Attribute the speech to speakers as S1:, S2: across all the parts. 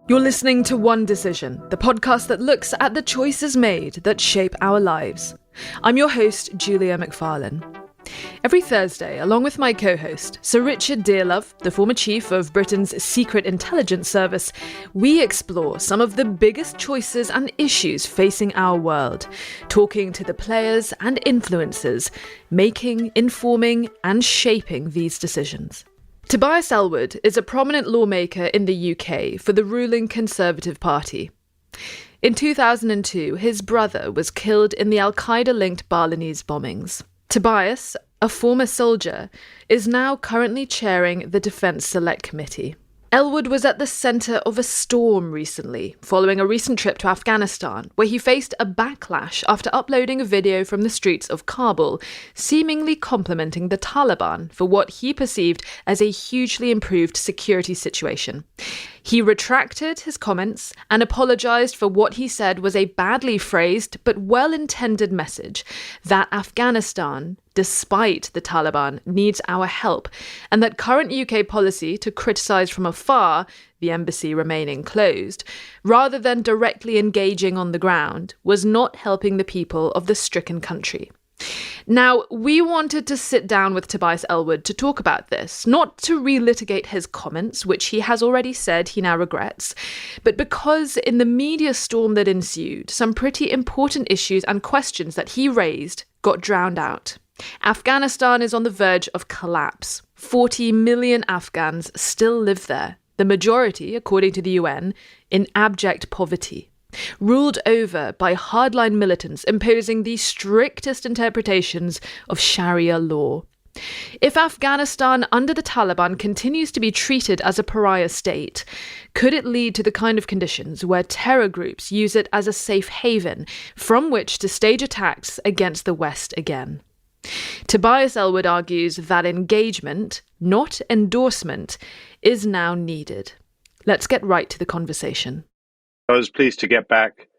S1: You're listening to One Decision, the podcast that looks at the choices made that shape our lives. I'm your host, Julia Macfarlane. Every Thursday, along with my co-host, Sir Richard Dearlove, the former chief of Britain's Secret Intelligence Service, we explore some of the biggest choices and issues facing our world, talking to the players and influencers, making, informing, and shaping these decisions. Tobias Ellwood is a prominent lawmaker in the UK for the ruling Conservative Party. In 2002, his brother was killed in the Al-Qaeda-linked Balinese bombings. Tobias, a former soldier, is now currently chairing the Defence Select Committee. Elwood was at the centre of a storm recently, following a recent trip to Afghanistan, where he faced a backlash after uploading a video from the streets of Kabul, seemingly complimenting the Taliban for what he perceived as a hugely improved security situation. He retracted his comments and apologised for what he said was a badly phrased but well-intended message that Afghanistan, despite the Taliban, needs our help, and that current UK policy to criticise from afar, the embassy remaining closed, rather than directly engaging on the ground, was not helping the people of the stricken country. Now, we wanted to sit down with Tobias Ellwood to talk about this, not to relitigate his comments, which he has already said he now regrets, but because in the media storm that ensued, some pretty important issues and questions that he raised got drowned out. Afghanistan is on the verge of collapse. 40 million Afghans still live there, the majority, according to the UN, in abject poverty, ruled over by hardline militants imposing the strictest interpretations of Sharia law. If Afghanistan under the Taliban continues to be treated as a pariah state, could it lead to the kind of conditions where terror groups use it as a safe haven from which to stage attacks against the West again? Tobias Ellwood argues that engagement, not endorsement, is now needed. Let's get right to the conversation.
S2: I was pleased to get back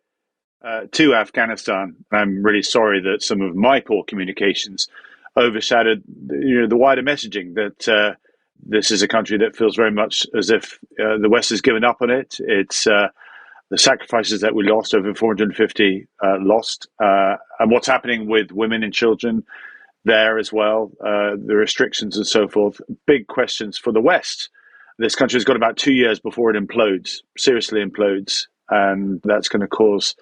S2: to Afghanistan. I'm really sorry that some of my poor communications overshadowed the wider messaging that this is a country that feels very much as if the West has given up on it. It's the sacrifices that we lost, over 450 lost, and what's happening with women and children there as well, the restrictions and so forth. Big questions for the West. This country has got about 2 years before it implodes, seriously implodes, and that's going to cause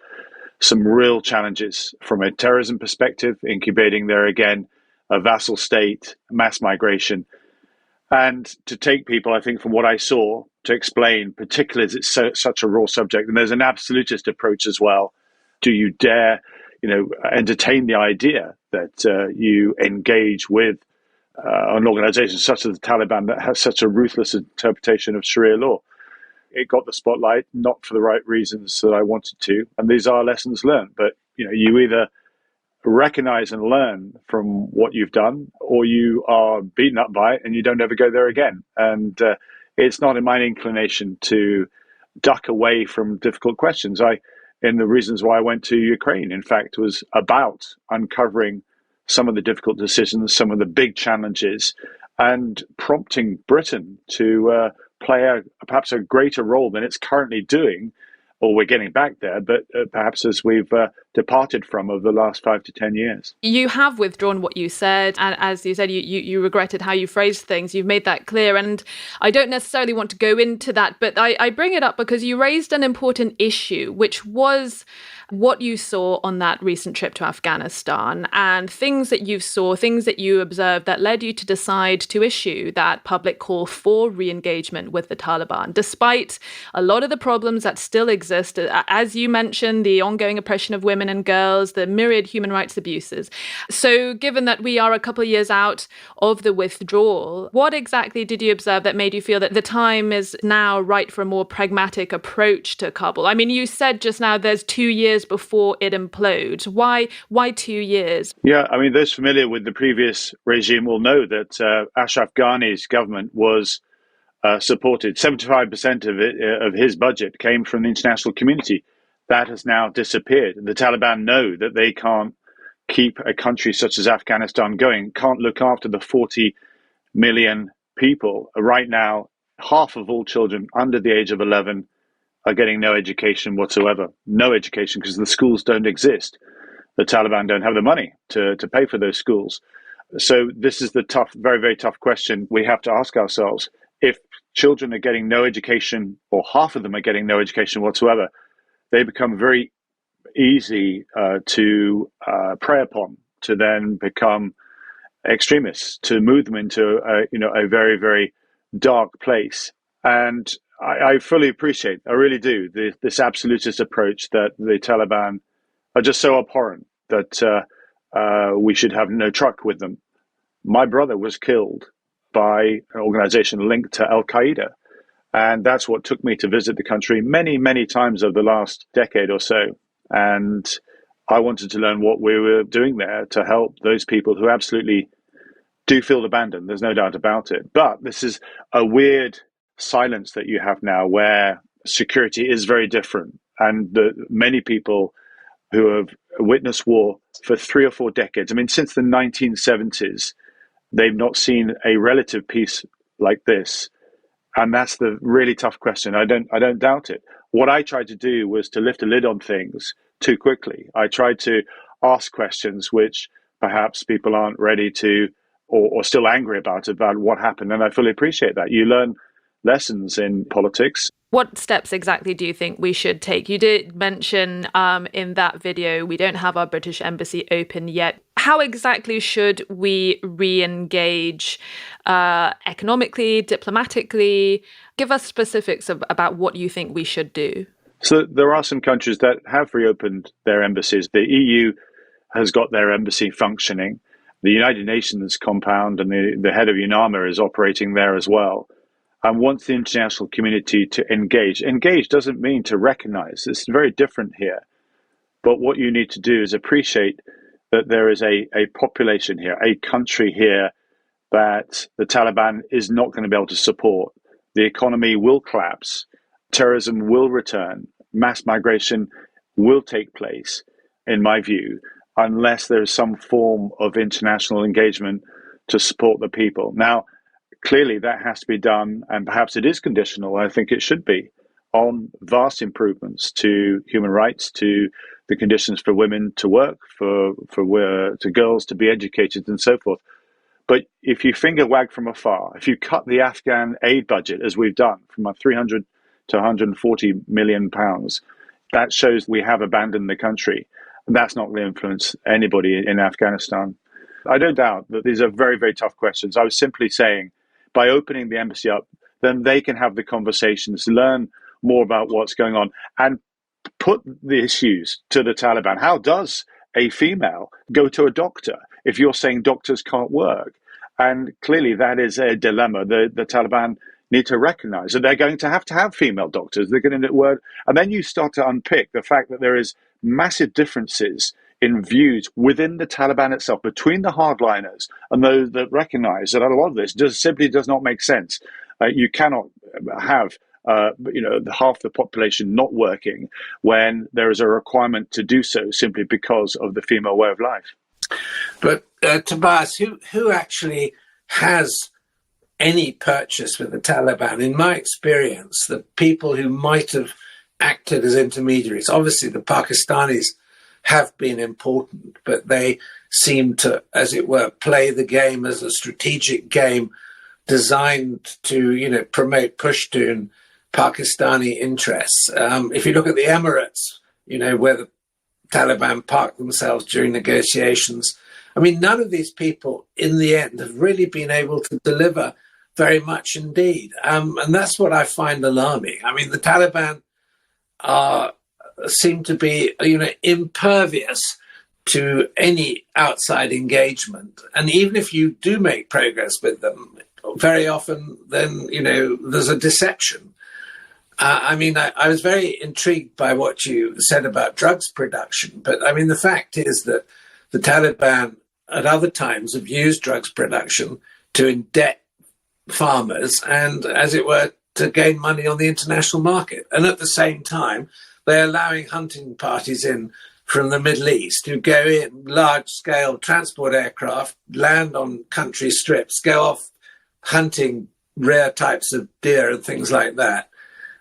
S2: some real challenges from a terrorism perspective, incubating there again a vassal state, mass migration. And to take people, I think, from what I saw, to explain, particularly as it's such a raw subject, and there's an absolutist approach as well. Do you dare, entertain the idea that you engage with an organization such as the Taliban that has such a ruthless interpretation of Sharia law? It got the spotlight, not for the right reasons that I wanted to. And these are lessons learned. But, you either recognize and learn from what you've done, or you are beaten up by it and you don't ever go there again. And it's not in my inclination to duck away from difficult questions. And the reasons why I went to Ukraine, in fact, was about uncovering some of the difficult decisions, some of the big challenges, and prompting Britain to play perhaps a greater role than it's currently doing, or we're getting back there, but perhaps as we've departed from over the last 5 to 10 years.
S1: You have withdrawn what you said, and as you said, you regretted how you phrased things. You've made that clear, and I don't necessarily want to go into that, but I bring it up because you raised an important issue, which was what you saw on that recent trip to Afghanistan and things that you saw, things that you observed that led you to decide to issue that public call for re-engagement with the Taliban, despite a lot of the problems that still exist, as you mentioned, the ongoing oppression of women and girls, the myriad human rights abuses. So given that we are a couple of years out of the withdrawal, what exactly did you observe that made you feel that the time is now right for a more pragmatic approach to Kabul? I mean, you said just now there's 2 years before it implodes. Why 2 years?
S2: Yeah, I mean, those familiar with the previous regime will know that Ashraf Ghani's government was supported. 75% of his budget came from the international community. That has now disappeared. The Taliban know that they can't keep a country such as Afghanistan going, can't look after the 40 million people. Right now, half of all children under the age of 11 are getting no education whatsoever. No education, because the schools don't exist. The Taliban don't have the money to pay for those schools. So this is the tough, very, very tough question we have to ask ourselves. If children are getting no education, or half of them are getting no education whatsoever, they become very easy to prey upon, to then become extremists, to move them into a very, very dark place. And I fully appreciate, I really do, this absolutist approach that the Taliban are just so abhorrent that we should have no truck with them. My brother was killed by an organization linked to Al-Qaeda. And that's what took me to visit the country many, many times over the last decade or so. And I wanted to learn what we were doing there to help those people who absolutely do feel abandoned. There's no doubt about it. But this is a weird silence that you have now where security is very different. And many people who have witnessed war for 3 or 4 decades, I mean, since the 1970s, they've not seen a relative peace like this. And that's the really tough question. I don't doubt it. What I tried to do was to lift a lid on things too quickly. I tried to ask questions which perhaps people aren't ready to, or still angry about what happened. And I fully appreciate that. You learn lessons in politics.
S1: What steps exactly do you think we should take? You did mention in that video, we don't have our British embassy open yet. How exactly should we re-engage economically, diplomatically? Give us specifics about what you think we should do.
S2: So there are some countries that have reopened their embassies. The EU has got their embassy functioning. The United Nations compound and the head of UNAMA is operating there as well. And wants the international community to engage. Engage doesn't mean to recognize. It's very different here. But what you need to do is appreciate that there is a population here, a country here that the Taliban is not going to be able to support. The economy will collapse. Terrorism will return. Mass migration will take place, in my view, unless there is some form of international engagement to support the people. Now, clearly, that has to be done, and perhaps it is conditional, I think it should be, on vast improvements to human rights, to the conditions for women to work, to girls to be educated, and so forth. But if you finger wag from afar, if you cut the Afghan aid budget, as we've done, from 300 to 140 million pounds, that shows we have abandoned the country. That's not going to influence anybody in Afghanistan. I don't doubt that these are very, very tough questions. I was simply saying, by opening the embassy up, then they can have the conversations, learn more about what's going on, and put the issues to the Taliban. How does a female go to a doctor if you're saying doctors can't work? And clearly that is a dilemma the Taliban need to recognize that they're going to have female doctors. They're going to work. And then you start to unpick the fact that there is massive differences in views within the Taliban itself, between the hardliners and those that recognize that a lot of this simply does not make sense. You cannot have half the population not working when there is a requirement to do so simply because of the female way of life.
S3: But Tobias, who actually has any purchase with the Taliban? In my experience, the people who might have acted as intermediaries, obviously the Pakistanis have been important, but they seem to, as it were, play the game as a strategic game designed to, promote Pashtun Pakistani interests. If you look at the Emirates, where the Taliban parked themselves during negotiations, I mean, none of these people in the end have really been able to deliver very much indeed. And that's what I find alarming. I mean, the Taliban seem to be, impervious to any outside engagement. And even if you do make progress with them, very often then, there's a deception. I was very intrigued by what you said about drugs production. But I mean, the fact is that the Taliban at other times have used drugs production to indebt farmers and, as it were, to gain money on the international market. And at the same time, they're allowing hunting parties in from the Middle East who go in large-scale transport aircraft, land on country strips, go off hunting rare types of deer and things like that.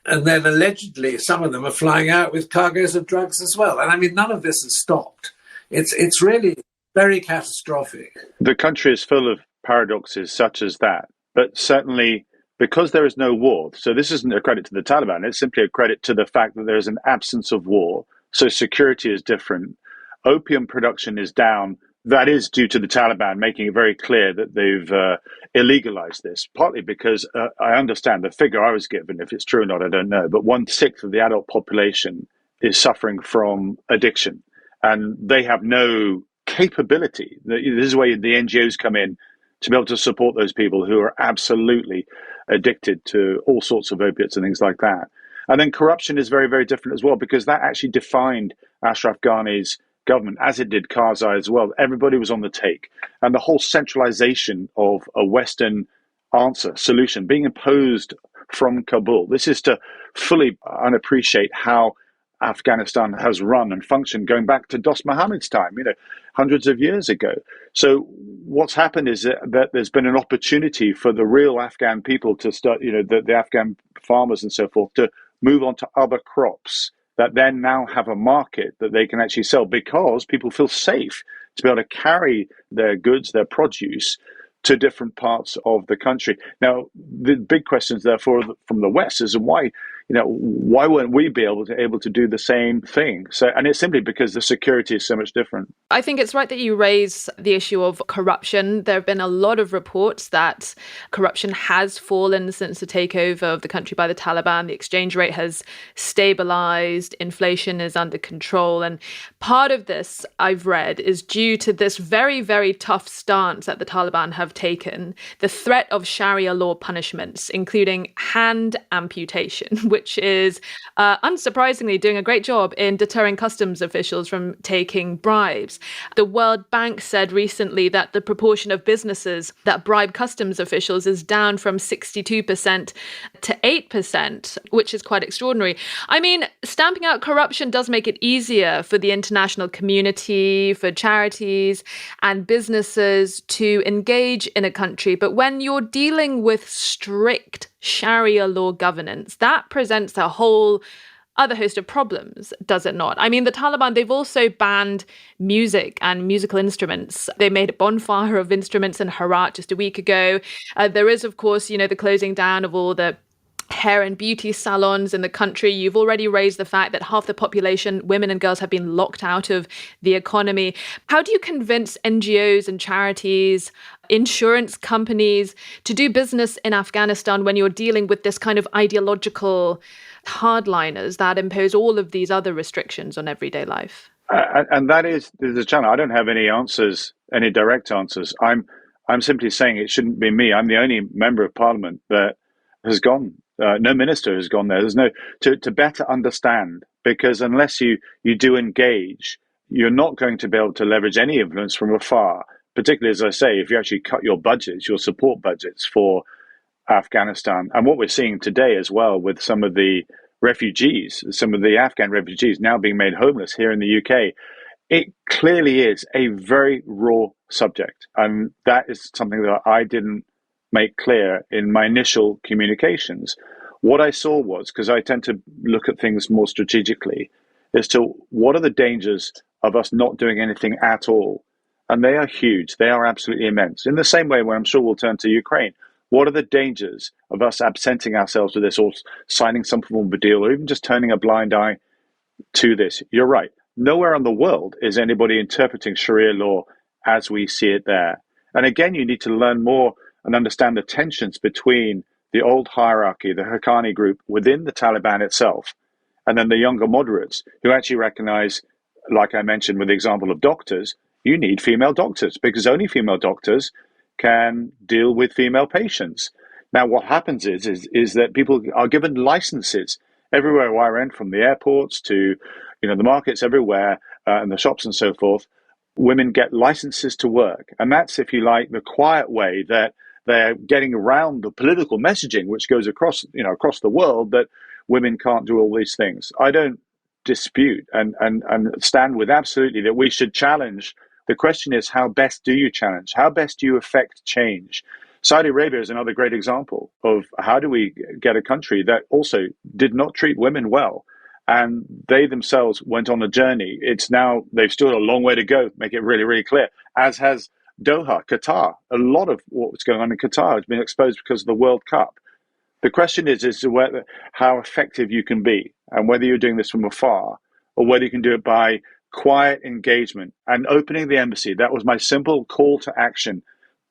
S3: And then allegedly, some of them are flying out with cargoes of drugs as well. And I mean, none of this has stopped. It's really very catastrophic.
S2: The country is full of paradoxes such as that, but certainly because there is no war. So this isn't a credit to the Taliban. It's simply a credit to the fact that there is an absence of war. So security is different. Opium production is down. That is due to the Taliban making it very clear that they've illegalized this, partly because I understand the figure I was given. If it's true or not, I don't know. But 1/6 of the adult population is suffering from addiction, and they have no capability. This is where the NGOs come in to be able to support those people who are absolutely addicted to all sorts of opiates and things like that. And then corruption is very, very different as well, because that actually defined Ashraf Ghani's government, as it did Karzai as well. Everybody was on the take. And the whole centralization of a Western solution being imposed from Kabul. This is to fully unappreciate how Afghanistan has run and functioned going back to Dost Mohammed's time, hundreds of years ago. So what's happened is that there's been an opportunity for the real Afghan people to start, the Afghan farmers and so forth, to move on to other crops that then now have a market that they can actually sell, because people feel safe to be able to carry their goods, their produce, to different parts of the country. Now, the big questions, therefore, from the West is why weren't we able to do the same thing? So, and it's simply because the security is so much different.
S1: I think it's right that you raise the issue of corruption. There have been a lot of reports that corruption has fallen since the takeover of the country by the Taliban. The exchange rate has stabilized, inflation is under control. And part of this, I've read, is due to this very, very tough stance that the Taliban have taken, the threat of Sharia law punishments, including hand amputation, which is unsurprisingly doing a great job in deterring customs officials from taking bribes. The World Bank said recently that the proportion of businesses that bribe customs officials is down from 62% to 8%, which is quite extraordinary. I mean, stamping out corruption does make it easier for the international community, for charities and businesses to engage in a country. But when you're dealing with strict Sharia law governance, that presents a whole other host of problems, does it not? I mean, the Taliban, they've also banned music and musical instruments. They made a bonfire of instruments in Herat just a week ago. There is, of course, the closing down of all the hair and beauty salons in the country. You've already raised the fact that half the population, women and girls, have been locked out of the economy. How do you convince NGOs and charities, insurance companies to do business in Afghanistan when you're dealing with this kind of ideological hardliners that impose all of these other restrictions on everyday life?
S2: And that is the challenge. I don't have any answers, any direct answers. I'm simply saying it shouldn't be me. I'm the only member of parliament that has gone. No minister has gone there. There's no to better understand, because unless you do engage, you're not going to be able to leverage any influence from afar. Particularly, as I say, if you actually cut your budgets, your support budgets for Afghanistan, and what we're seeing today as well with some of the refugees, some of the Afghan refugees now being made homeless here in the UK, it clearly is a very raw subject, and that is something that I didn't make clear in my initial communications. What I saw was, because I tend to look at things more strategically, as to what are the dangers of us not doing anything at all. And they are huge. They are absolutely immense. In the same way where I'm sure we'll turn to Ukraine. What are the dangers of us absenting ourselves with this, or signing some form of a deal, or even just turning a blind eye to this? You're right. Nowhere in the world is anybody interpreting Sharia law as we see it there. And again, you need to learn more and understand the tensions between the old hierarchy, the Haqqani group within the Taliban itself, and then the younger moderates who actually recognize, like I mentioned with the example of doctors, you need female doctors because only female doctors can deal with female patients. Now, what happens is that people are given licenses everywhere where I went, from the airports to the markets everywhere, and the shops and so forth. Women get licenses to work, and that's, if you like, the quiet way that they're getting around the political messaging, which goes across the world, that women can't do all these things. I don't dispute and stand with absolutely that we should challenge. The question is, how best do you challenge? How best do you affect change? Saudi Arabia is another great example of how do we get a country that also did not treat women well. And they themselves went on a journey. They've still got a long way to go, make it really, really clear, as has Doha, Qatar. A lot of what's going on in Qatar has been exposed because of the World Cup. The question is how effective you can be, and whether you're doing this from afar or whether you can do it by quiet engagement and opening the embassy. That was my simple call to action.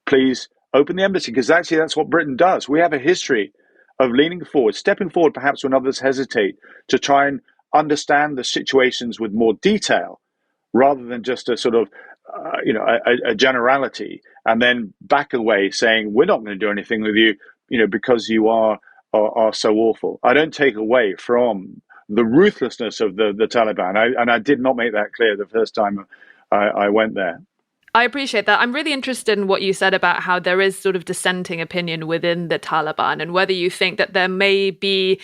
S2: Please open the embassy, because actually that's what Britain does. We have a history of leaning forward, stepping forward perhaps when others hesitate, to try and understand the situations with more detail rather than just a sort of a generality, and then back away saying we're not going to do anything with you, because you are so awful. I don't take away from the ruthlessness of the Taliban, and I did not make that clear the first time I went there.
S1: I appreciate that. I'm really interested in what you said about how there is sort of dissenting opinion within the Taliban, and whether you think that there may be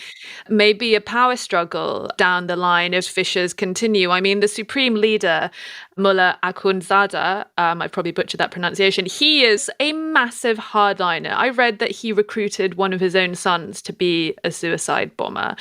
S1: a power struggle down the line if fissures continue. I mean, the supreme leader, Mullah Akhundzada, I've probably butchered that pronunciation, he is a massive hardliner. I read that he recruited one of his own sons to be a suicide bomber.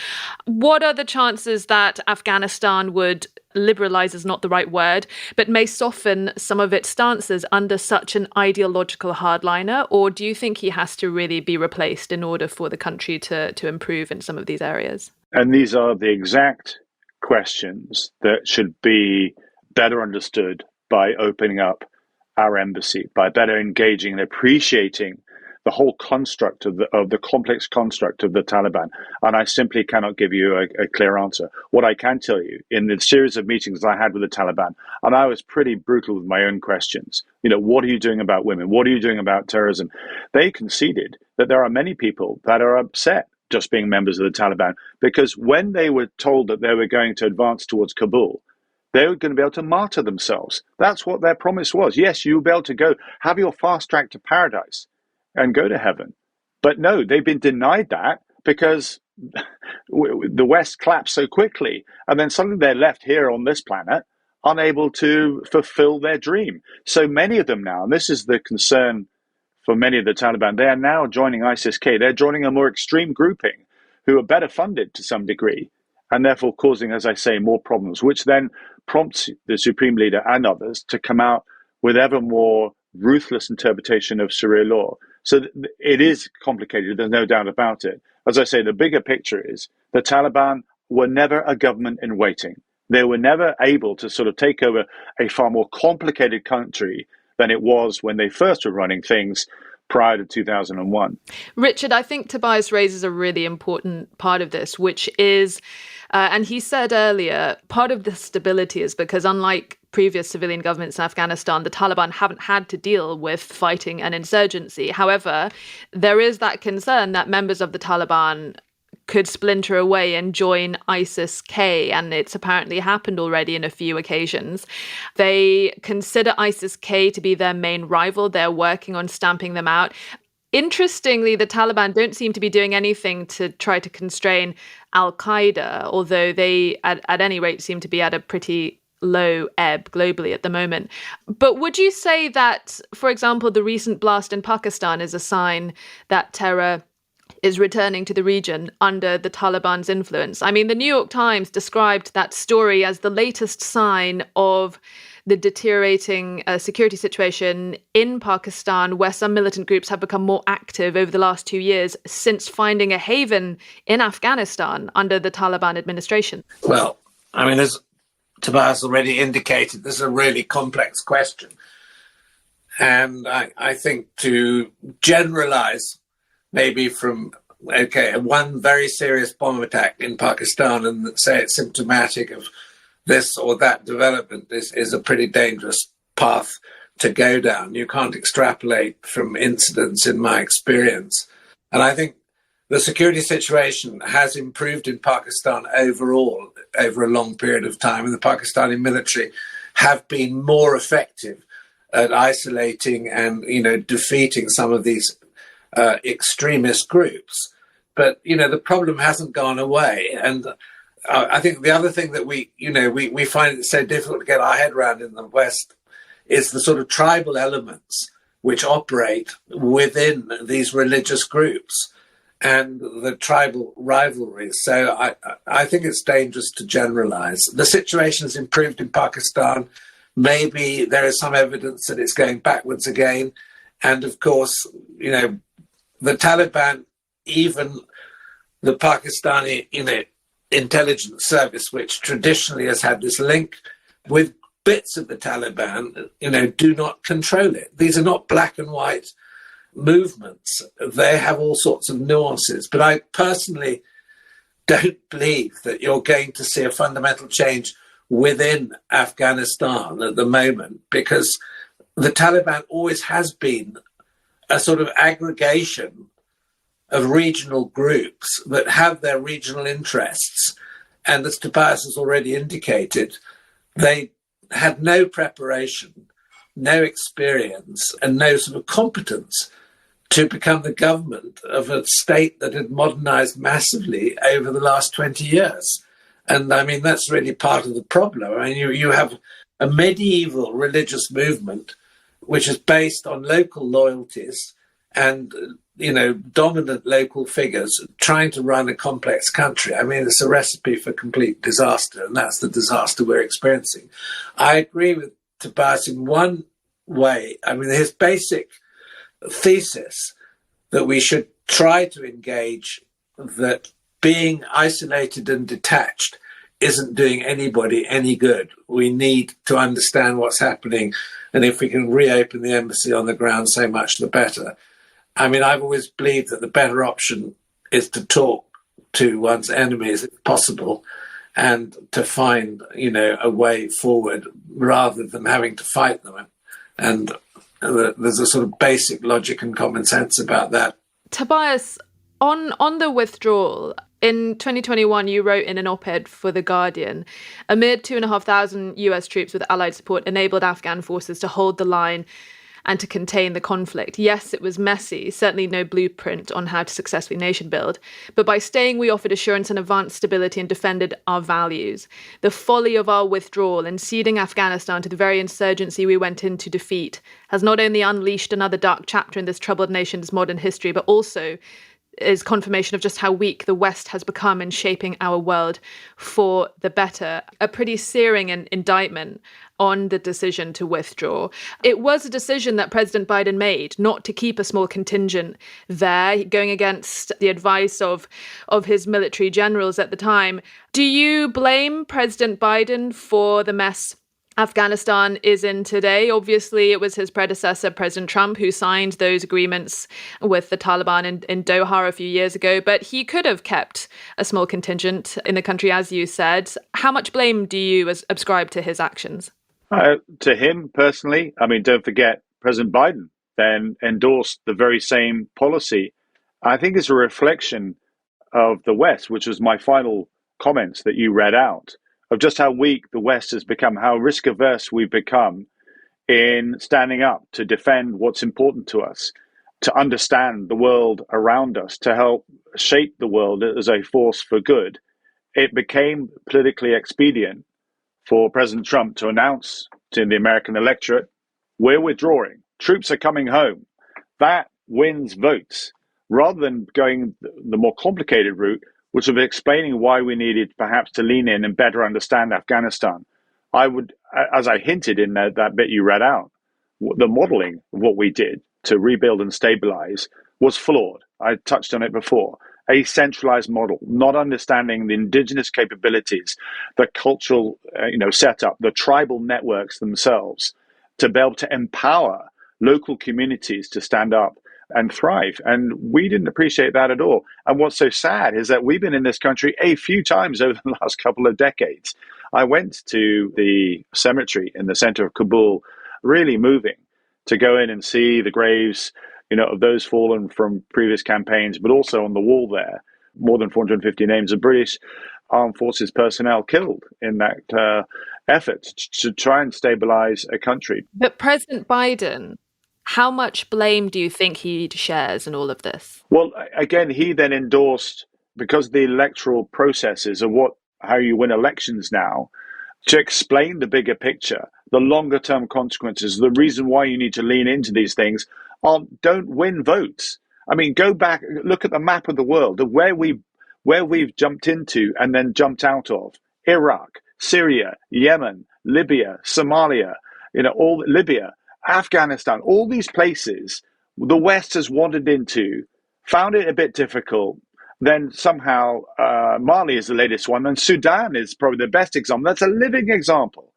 S1: What are the chances that Afghanistan would liberalize is not the right word, but may soften some of its stances under such an ideological hardliner? Or do you think he has to really be replaced in order for the country to improve in some of these areas?
S2: And these are the exact questions that should be better understood by opening up our embassy, by better engaging and appreciating the whole construct of the complex construct of the Taliban. And I simply cannot give you a clear answer. What I can tell you, in the series of meetings I had with the Taliban, and I was pretty brutal with my own questions, what are you doing about women? What are you doing about terrorism? They conceded that there are many people that are upset just being members of the Taliban, because when they were told that they were going to advance towards Kabul, they were going to be able to martyr themselves. That's what their promise was. Yes, you'll be able to go have your fast track to paradise and go to heaven. But no, they've been denied that because the West collapsed so quickly. And then suddenly they're left here on this planet, unable to fulfill their dream. So many of them now, and this is the concern for many of the Taliban, they are now joining ISIS-K. They're joining a more extreme grouping who are better funded to some degree, and therefore causing, as I say, more problems, which then prompts the Supreme Leader and others to come out with ever more ruthless interpretation of Sharia law. So it is complicated, there's no doubt about it. As I say, the bigger picture is the Taliban were never a government in waiting. They were never able to sort of take over a far more complicated country than it was when they first were running things prior to 2001.
S1: Richard, I think Tobias raises a really important part of this, which is, and he said earlier, part of the stability is because unlike previous civilian governments in Afghanistan, the Taliban haven't had to deal with fighting an insurgency. However, there is that concern that members of the Taliban could splinter away and join ISIS-K, and it's apparently happened already in a few occasions. They consider ISIS-K to be their main rival. They're working on stamping them out. Interestingly, the Taliban don't seem to be doing anything to try to constrain al-Qaeda, although they, at any rate, seem to be at a pretty low ebb globally at the moment. But would you say that, for example, the recent blast in Pakistan is a sign that terror is returning to the region under the Taliban's influence? I mean, the New York Times described that story as the latest sign of the deteriorating security situation in Pakistan, where some militant groups have become more active over the last 2 years since finding a haven in Afghanistan under the Taliban administration.
S3: Well, I mean, as Tobias already indicated, this is a really complex question. And I think to generalize maybe from, one very serious bomb attack in Pakistan and say it's symptomatic of this or that development is a pretty dangerous path to go down. You can't extrapolate from incidents, in my experience. And I think the security situation has improved in Pakistan overall over a long period of time, and the Pakistani military have been more effective at isolating and, defeating some of these extremist groups. But, the problem hasn't gone away. And I think the other thing that we find it so difficult to get our head around in the West is the sort of tribal elements which operate within these religious groups and the tribal rivalries. So I think it's dangerous to generalize. The situation has improved in Pakistan. Maybe there is some evidence that it's going backwards again. And of course, the Taliban, even the Pakistani, intelligence service, which traditionally has had this link with bits of the Taliban, do not control it. These are not black and white movements. They have all sorts of nuances. But I personally don't believe that you're going to see a fundamental change within Afghanistan at the moment, because the Taliban always has been a sort of aggregation of regional groups that have their regional interests. And as Tobias has already indicated, they had no preparation, no experience, and no sort of competence to become the government of a state that had modernized massively over the last 20 years. And I mean, that's really part of the problem. I mean, you have a medieval religious movement which is based on local loyalties and, dominant local figures trying to run a complex country. I mean, it's a recipe for complete disaster, and that's the disaster we're experiencing. I agree with Tobias in one way. I mean, his basic thesis that we should try to engage, that being isolated and detached isn't doing anybody any good. We need to understand what's happening, and if we can reopen the embassy on the ground, so much the better. I mean, I've always believed that the better option is to talk to one's enemies if possible, and to find, a way forward rather than having to fight them. And there's a sort of basic logic and common sense about that.
S1: Tobias, on the withdrawal, in 2021, you wrote in an op-ed for The Guardian, amid 2,500 US troops with Allied support enabled Afghan forces to hold the line and to contain the conflict. Yes, it was messy, certainly no blueprint on how to successfully nation build, but by staying, we offered assurance and advanced stability and defended our values. The folly of our withdrawal and ceding Afghanistan to the very insurgency we went in to defeat has not only unleashed another dark chapter in this troubled nation's modern history, but also is confirmation of just how weak the West has become in shaping our world for the better. A pretty searing indictment on the decision to withdraw. It was a decision that President Biden made not to keep a small contingent there, going against the advice of his military generals at the time. Do you blame President Biden for the mess Afghanistan is in today? Obviously, it was his predecessor, President Trump, who signed those agreements with the Taliban in Doha a few years ago, but he could have kept a small contingent in the country, as you said. How much blame do you ascribe to his actions?
S2: To him personally, I mean, don't forget, President Biden then endorsed the very same policy. I think it's a reflection of the West, which was my final comments that you read out, of just how weak the West has become, how risk averse we've become in standing up to defend what's important to us, to understand the world around us, to help shape the world as a force for good. It became politically expedient for President Trump to announce to the American electorate, we're withdrawing, troops are coming home. That wins votes, rather than going the more complicated route, which will be explaining why we needed perhaps to lean in and better understand Afghanistan. I would, as I hinted in that bit you read out, the modeling of what we did to rebuild and stabilize was flawed. I touched on it before. A centralized model, not understanding the indigenous capabilities, the cultural setup, the tribal networks themselves, to be able to empower local communities to stand up and thrive. And we didn't appreciate that at all. And what's so sad is that we've been in this country a few times over the last couple of decades. I went to the cemetery in the center of Kabul, really moving, to go in and see the graves of those fallen from previous campaigns, but also on the wall there, more than 450 names of British armed forces personnel killed in that effort to try and stabilize a country.
S1: But President Biden, how much blame do you think he shares in all of this?
S2: Well, again, he then endorsed, because the electoral processes are how you win elections now, to explain the bigger picture, the longer term consequences, the reason why you need to lean into these things don't win votes. I mean, go back, look at the map of the world, of where we've jumped into and then jumped out of. Iraq, Syria, Yemen, Libya, Somalia, Libya, Afghanistan, all these places the West has wandered into, found it a bit difficult. Then somehow Mali is the latest one, and Sudan is probably the best example. That's a living example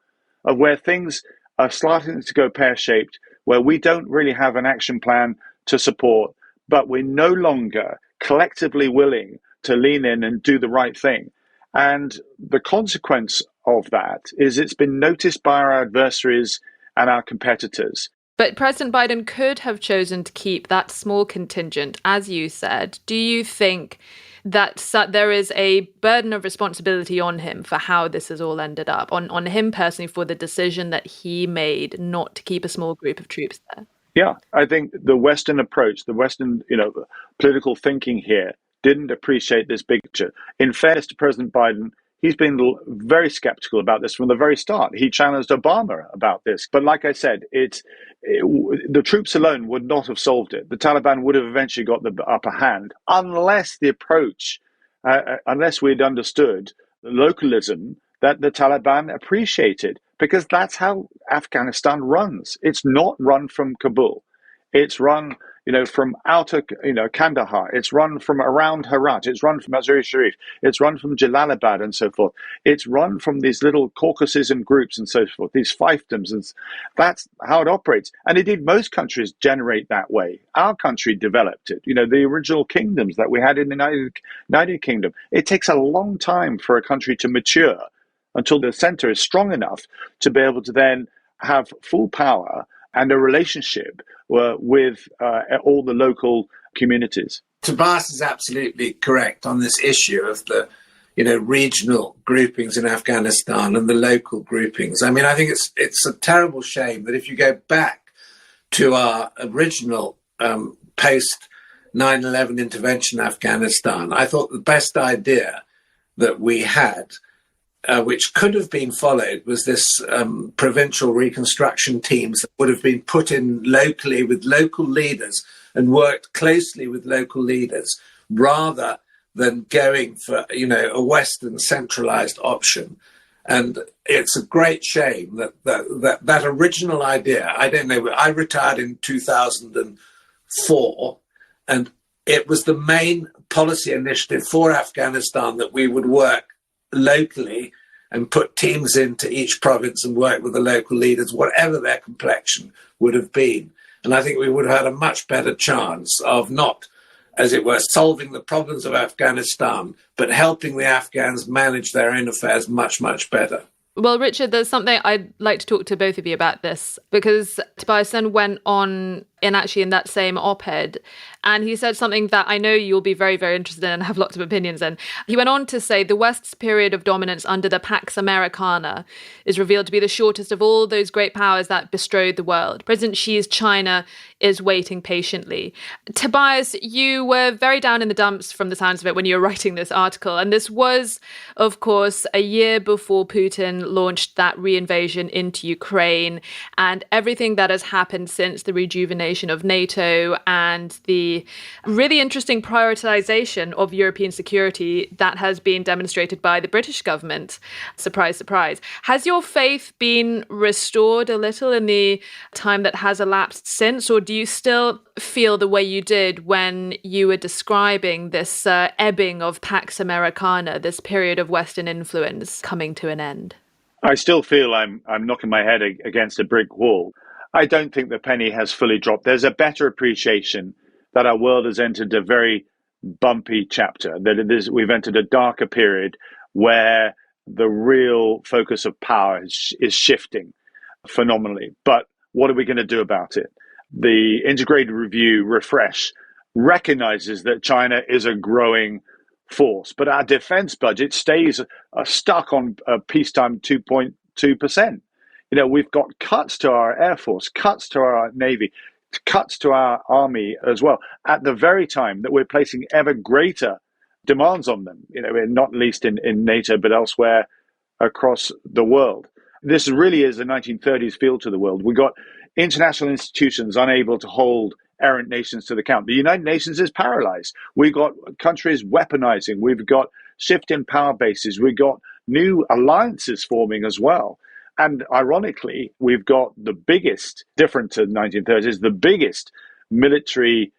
S2: of where things are starting to go pear-shaped, where we don't really have an action plan to support, but we're no longer collectively willing to lean in and do the right thing. And the consequence of that is it's been noticed by our adversaries and our competitors.
S1: But President Biden could have chosen to keep that small contingent, as you said. Do you think that there is a burden of responsibility on him for how this has all ended up, on him personally for the decision that he made not to keep a small group of troops there?
S2: Yeah, I think the Western approach, the Western, political thinking here didn't appreciate this big picture. In fairness to President Biden, he's been very skeptical about this from the very start. He challenged Obama about this. But like I said, the troops alone would not have solved it. The Taliban would have eventually got the upper hand unless the approach, unless we'd understood the localism that the Taliban appreciated, because that's how Afghanistan runs. It's not run from Kabul. It's run from outer, Kandahar. It's run from around Herat. It's run from Mazar-e Sharif. It's run from Jalalabad and so forth. It's run from these little caucuses and groups and so forth, these fiefdoms. And that's how it operates. And indeed, most countries generate that way. Our country developed it. The original kingdoms that we had in the United Kingdom. It takes a long time for a country to mature until the center is strong enough to be able to then have full power and a relationship with all the local communities.
S3: Tobias is absolutely correct on this issue of the, regional groupings in Afghanistan and the local groupings. I mean, I think it's a terrible shame that if you go back to our original post 9/11 intervention in Afghanistan, I thought the best idea that we had, which could have been followed, was this provincial reconstruction teams that would have been put in locally with local leaders and worked closely with local leaders rather than going for, a Western centralized option. And it's a great shame that original idea, I don't know, I retired in 2004, and it was the main policy initiative for Afghanistan that we would work locally and put teams into each province and work with the local leaders, whatever their complexion would have been. And I think we would have had a much better chance of not, as it were, solving the problems of Afghanistan, but helping the Afghans manage their own affairs much, much better.
S1: Well, Richard, there's something I'd like to talk to both of you about this, because Tobias then went on in that same op-ed, and he said something that I know you'll be very, very interested in and have lots of opinions in. He went on to say the West's period of dominance under the Pax Americana is revealed to be the shortest of all those great powers that bestrode the world. President Xi's China is waiting patiently. Tobias, you were very down in the dumps from the sounds of it when you were writing this article, and this was, of course, a year before Putin launched that reinvasion into Ukraine, and everything that has happened since the rejuvenation of NATO and the really interesting prioritization of European security that has been demonstrated by the British government. Surprise, surprise. Has your faith been restored a little in the time that has elapsed since, or do you still feel the way you did when you were describing this ebbing of Pax Americana, this period of Western influence coming to an end?
S2: I still feel I'm knocking my head against a brick wall. I don't think the penny has fully dropped. There's a better appreciation that our world has entered a very bumpy chapter, that we've entered a darker period where the real focus of power is shifting phenomenally. But what are we going to do about it? The integrated review refresh recognizes that China is a growing force, but our defense budget stays stuck on peacetime 2.2%. We've got cuts to our Air Force, cuts to our Navy, cuts to our Army as well, at the very time that we're placing ever greater demands on them, not least in NATO, but elsewhere across the world. This really is a 1930s feel to the world. We got international institutions unable to hold errant nations to the account. The United Nations is paralyzed. We've got countries weaponizing. We've got shift in power bases. We've got new alliances forming as well. And ironically, we've got the biggest, different to the 1930s, the biggest military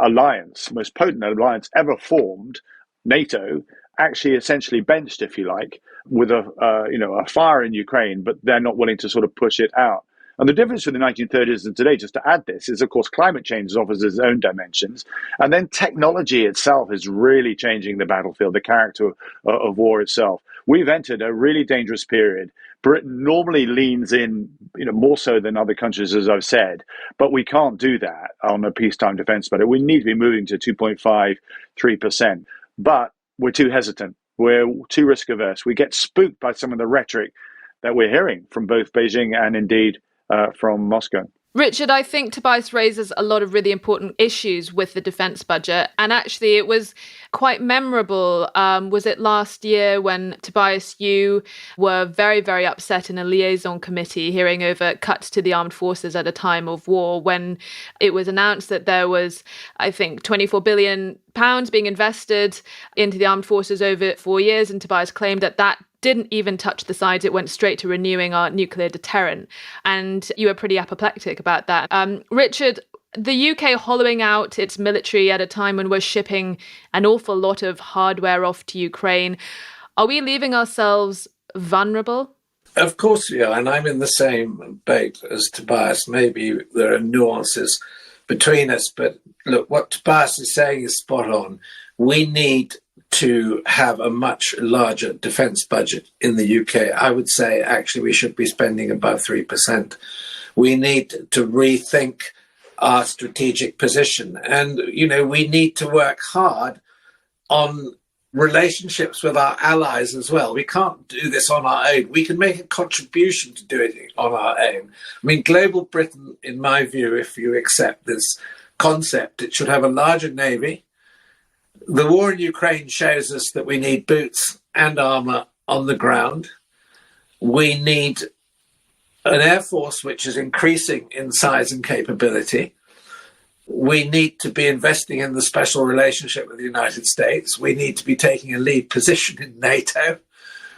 S2: alliance, most potent alliance ever formed, NATO, actually essentially benched, if you like, with a fire in Ukraine, but they're not willing to sort of push it out. And the difference between the 1930s and today, just to add this, is, of course, climate change offers its own dimensions. And then technology itself is really changing the battlefield, the character of war itself. We've entered a really dangerous period. Britain normally leans in, more so than other countries, as I've said, but we can't do that on a peacetime defense budget. We need to be moving to 2.5, 3%. But we're too hesitant. We're too risk averse. We get spooked by some of the rhetoric that we're hearing from both Beijing and indeed from Moscow.
S1: Richard, I think Tobias raises a lot of really important issues with the defence budget. And actually, it was quite memorable. Was it last year when, Tobias, you were very, very upset in a liaison committee hearing over cuts to the armed forces at a time of war, when it was announced that there was, I think, £24 billion being invested into the armed forces over 4 years. And Tobias claimed that didn't even touch the sides. It went straight to renewing our nuclear deterrent. And you were pretty apoplectic about that. Richard, the UK hollowing out its military at a time when we're shipping an awful lot of hardware off to Ukraine. Are we leaving ourselves vulnerable?
S3: Of course we are, and I'm in the same boat as Tobias. Maybe there are nuances between us, but look, what Tobias is saying is spot on. We need to have a much larger defence budget in the UK. I would say actually we should be spending above 3%. We need to rethink our strategic position. And, we need to work hard on relationships with our allies as well. We can't do this on our own. We can make a contribution to do it on our own. I mean, global Britain, in my view, if you accept this concept, it should have a larger navy. The war in Ukraine shows us that we need boots and armour on the ground. We need an air force which is increasing in size and capability. We need to be investing in the special relationship with the United States. We need to be taking a lead position in NATO.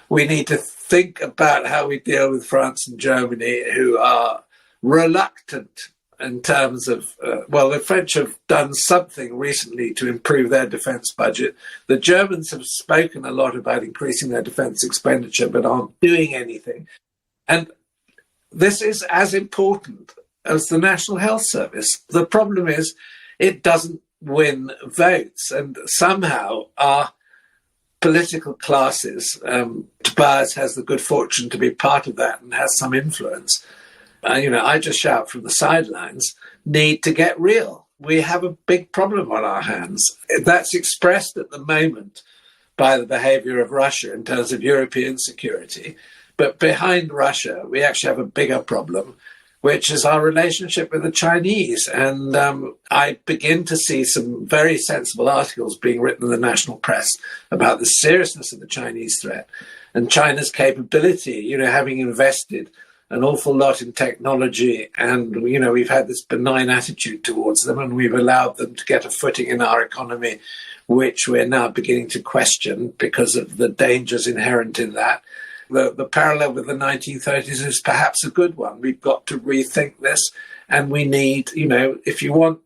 S3: We need to think about how we deal with France and Germany, who are reluctant in terms of, the French have done something recently to improve their defence budget. The Germans have spoken a lot about increasing their defence expenditure, but aren't doing anything. And this is as important as the National Health Service. The problem is it doesn't win votes, and somehow our political classes, Tobias has the good fortune to be part of that and has some influence. I just shout from the sidelines, need to get real. We have a big problem on our hands. That's expressed at the moment by the behavior of Russia in terms of European security. But behind Russia, we actually have a bigger problem, which is our relationship with the Chinese. And I begin to see some very sensible articles being written in the national press about the seriousness of the Chinese threat and China's capability, having invested an awful lot in technology, and we've had this benign attitude towards them, and we've allowed them to get a footing in our economy, which we're now beginning to question because of the dangers inherent in that. The parallel with the 1930s is perhaps a good one. We've got to rethink this, and we need, if you want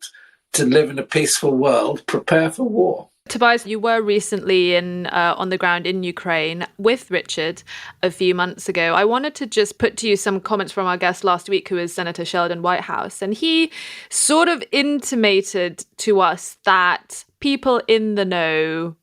S3: to live in a peaceful world, prepare for war.
S1: Tobias, you were recently on the ground in Ukraine with Richard a few months ago. I wanted to just put to you some comments from our guest last week, who is Senator Sheldon Whitehouse. And he sort of intimated to us that people in the know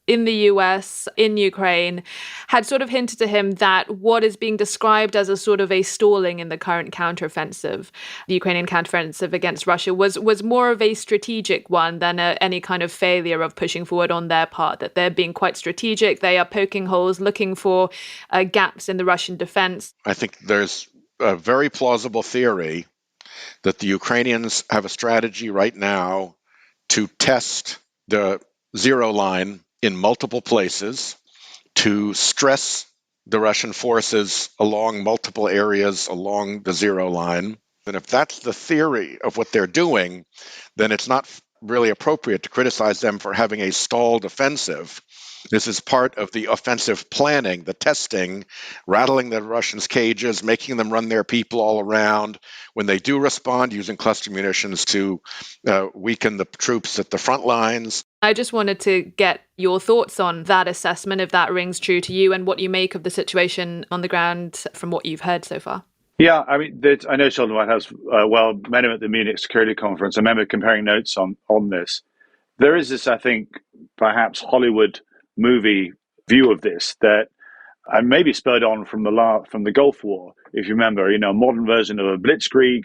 S1: in the US, in Ukraine, had sort of hinted to him that what is being described as a sort of a stalling in the current counteroffensive, the Ukrainian counteroffensive against Russia, was more of a strategic one than any kind of failure of pushing forward on their part, that they're being quite strategic. They are poking holes, looking for gaps in the Russian defense.
S4: I think there's a very plausible theory that the Ukrainians have a strategy right now to test the zero line in multiple places, to stress the Russian forces along multiple areas along the zero line. And if that's the theory of what they're doing, then it's not really appropriate to criticize them for having a stalled offensive. This is part of the offensive planning, the testing, rattling the Russians' cages, making them run their people all around. When they do respond, using cluster munitions to weaken the troops at the front lines.
S1: I just wanted to get your thoughts on that assessment, if that rings true to you, and what you make of the situation on the ground from what you've heard so far.
S2: Yeah, I mean, I know Sheldon Whitehouse met him at the Munich Security Conference. I remember comparing notes on this. There is this, I think, perhaps Hollywood movie view of this that maybe spurred on from the Gulf War. If you remember, a modern version of a blitzkrieg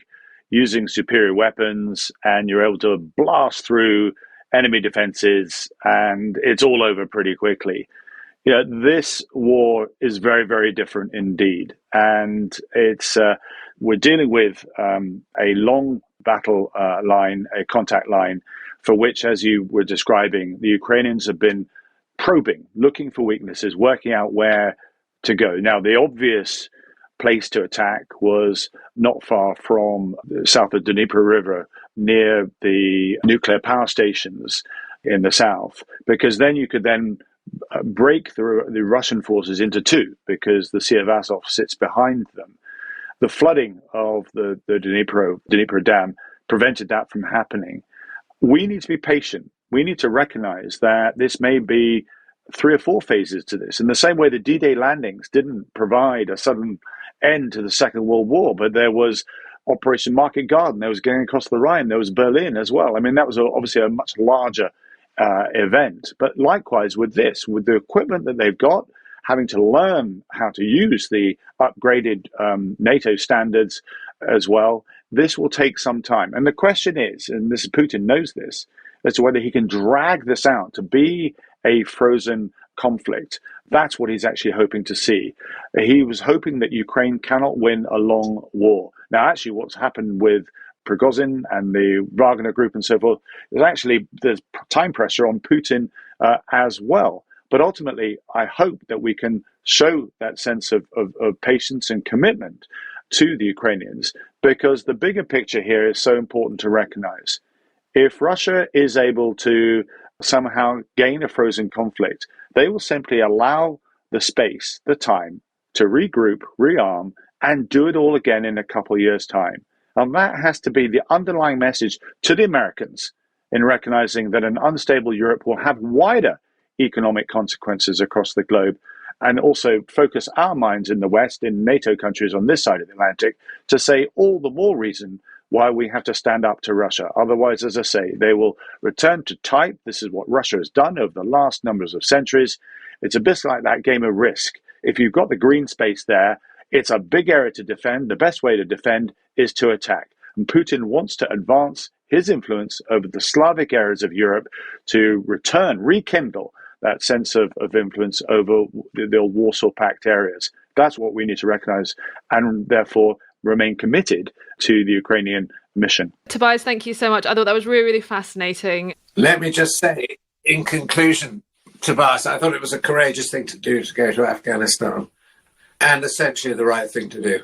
S2: using superior weapons, and you're able to blast through enemy defenses, and it's all over pretty quickly. This war is very, very different indeed, and it's we're dealing with a long battle line, a contact line, for which, as you were describing, the Ukrainians have been probing, looking for weaknesses, working out where to go. Now, the obvious place to attack was not far from south of Dnieper River, near the nuclear power stations in the south, because then you could then break the Russian forces into two, because the Sea of Azov sits behind them. The flooding of the Dnieper Dam prevented that from happening. We need to be patient. We need to recognize that this may be 3 or 4 phases to this. In the same way the D-Day landings didn't provide a sudden end to the Second World War, but there was Operation Market Garden, there was going across the Rhine, there was Berlin as well. I mean, that was obviously a much larger event. But likewise with this, with the equipment that they've got, having to learn how to use the upgraded NATO standards as well, this will take some time. And the question is, and Putin knows this, as to whether he can drag this out to be a frozen conflict. That's what he's actually hoping to see. He was hoping that Ukraine cannot win a long war. Now, actually, what's happened with Prigozhin and the Wagner group and so forth is actually there's time pressure on Putin as well. But ultimately, I hope that we can show that sense of patience and commitment to the Ukrainians, because the bigger picture here is so important to recognize. If Russia is able to somehow gain a frozen conflict, they will simply allow the space, the time, to regroup, rearm, and do it all again in a couple of years' time. And that has to be the underlying message to the Americans in recognizing that an unstable Europe will have wider economic consequences across the globe, and also focus our minds in the West, in NATO countries on this side of the Atlantic, to say all the more reason why we have to stand up to Russia. Otherwise, as I say, they will return to type. This is what Russia has done over the last numbers of centuries. It's a bit like that game of Risk. If you've got the green space there, it's a big area to defend. The best way to defend is to attack. And Putin wants to advance his influence over the Slavic areas of Europe to rekindle that sense of influence over the old Warsaw Pact areas. That's what we need to recognize, and therefore remain committed to the Ukrainian mission.
S1: Tobias, thank you so much. I thought that was really, really fascinating.
S3: Let me just say, in conclusion, Tobias, I thought it was a courageous thing to do, to go to Afghanistan, and essentially the right thing to do.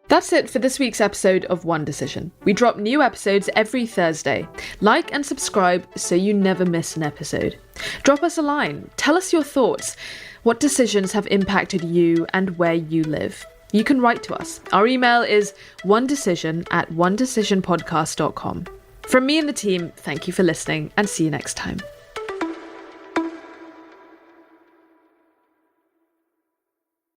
S1: That's it for this week's episode of One Decision. We drop new episodes every Thursday. Like and subscribe so you never miss an episode. Drop us a line. Tell us your thoughts. What decisions have impacted you and where you live? You can write to us. Our email is onedecision@onedecisionpodcast.com. From me and the team, thank you for listening, and see you next time.